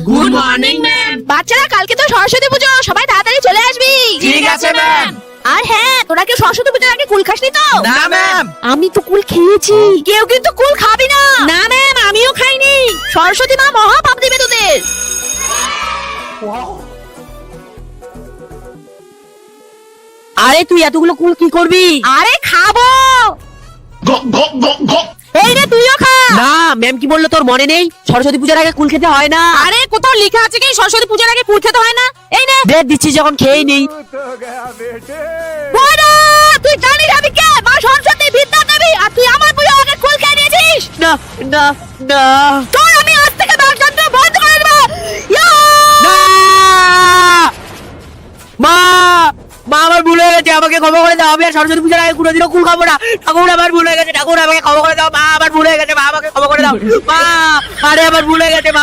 Good morning ma'am. বাচ্চারা কালকে তো সরস্বতী পুজো, সবাই তাড়াতাড়ি চলে আসবি। ঠিক আছে ম্যাম। আর হ্যাঁ, তোরা কি সরস্বতী পুজোর আগে কুল খাসনি তো? না ম্যাম। আমি তো কুল খেয়েছি। কেউ কিন্তু কুল খাবি না। না ম্যাম, আমিও খাইনি। সরস্বতী মা মহা পাপ দিবে তোদের। আরে তুই এতগুলো কুল কি করবি? আরে খাবো। এই রে, তুইও খা। না, ম্যাম কি বললো তোর মনে নেই? সরস্বতী পূজার আগে কুল খেতে হয় না। আরে কোথাও লেখা আছে কি সরস্বতী পূজার আগে কুল খেতে হয় না? এই নে। দে দিচ্ছি যখন খেয়েই নেই। বড়া, তুই জানিস আমি কে? মা সরস্বতী বিদ্যা দেবী, আর তুই আমার পুজোর আগে কুল খেয়ে নিয়েছিস। না না না তোর আমি আজ থেকে বাসযন্ত্র বন্ধ করে দেবো। ইয়া! না মা, মা আমার ভুল হয়ে গেছে, আমাকে ক্ষমা করে দাও। আমি আর সরস্বতী পূজার আগে কোনোদিনও কুল খাবো না। ঠাকুর আমার ভুল হয়ে গেছে, ঠাকুর আমাকে ক্ষমা করে দাও। মা আমার ভুল হয়ে গেছে, মা আমাকে ক্ষমা করে দাও। মা, আরে আমার ভুল হয়ে গেছে মা।